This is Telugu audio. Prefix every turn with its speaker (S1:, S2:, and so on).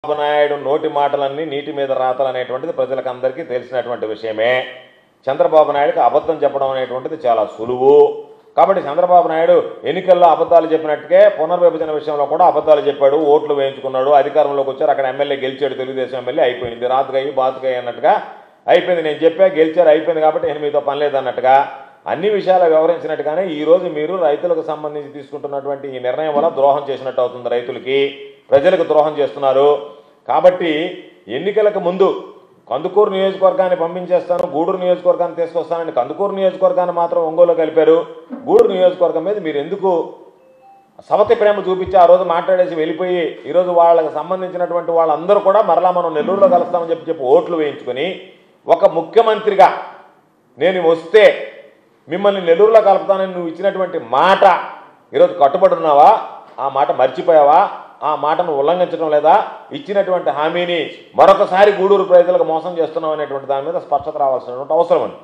S1: చంద్రబాబు నాయుడు నోటి మాటలన్నీ నీటి మీద రాతలు అనేటువంటిది ప్రజలకు అందరికీ తెలిసినటువంటి విషయమే. చంద్రబాబు నాయుడుకి అబద్ధం చెప్పడం అనేటువంటిది చాలా సులువు. కాబట్టి చంద్రబాబు నాయుడు ఎన్నికల్లో అబద్ధాలు చెప్పినట్టుకే పునర్విభజన విషయంలో కూడా అబద్ధాలు చెప్పాడు, ఓట్లు వేయించుకున్నాడు, అధికారంలోకి వచ్చారు, అక్కడ ఎమ్మెల్యే గెలిచాడు, తెలుగుదేశం ఎమ్మెల్యే, అయిపోయింది, రాతుకయ్యి బాతుకయ్యి అన్నట్టుగా అయిపోయింది. నేను చెప్పా గెలిచారు అయిపోయింది కాబట్టి నేను మీతో పని లేదన్నట్టుగా అన్ని విషయాలు వివరించినట్టుగానే ఈరోజు మీరు రైతులకు సంబంధించి తీసుకుంటున్నటువంటి ఈ నిర్ణయం వల్ల ద్రోహం చేసినట్టు అవుతుంది. రైతులకి, ప్రజలకు ద్రోహం చేస్తున్నారు. కాబట్టి ఎన్నికలకు ముందు కందుకూరు నియోజకవర్గాన్ని పంపించేస్తాను, గూడూరు నియోజకవర్గాన్ని తీసుకొస్తానని కందుకూరు నియోజకవర్గాన్ని మాత్రం ఒంగోలు కలిపారు. గూడూరు నియోజకవర్గం మీద మీరు ఎందుకు సవతి ప్రేమ చూపించి ఆ రోజు మాట్లాడేసి వెళ్ళిపోయి ఈరోజు వాళ్ళకి సంబంధించినటువంటి వాళ్ళందరూ కూడా మరలా మనం నెల్లూరులో కలుస్తామని చెప్పి ఓట్లు వేయించుకొని ఒక ముఖ్యమంత్రిగా నేను వస్తే మిమ్మల్ని నెల్లూరులో కలుపుతానని నువ్వు ఇచ్చినటువంటి మాట ఈరోజు కట్టుబడి ఉన్నావా? ఆ మాట మర్చిపోయావా? ఆ మాటను ఉల్లంఘించడం లేదా? ఇచ్చినటువంటి హామీని మరొకసారి గూడూరు ప్రజలకు మోసం చేస్తున్నావు అనేటువంటి దాని మీద స్పష్టత రావాల్సినటువంటి అవసరం ఉంది.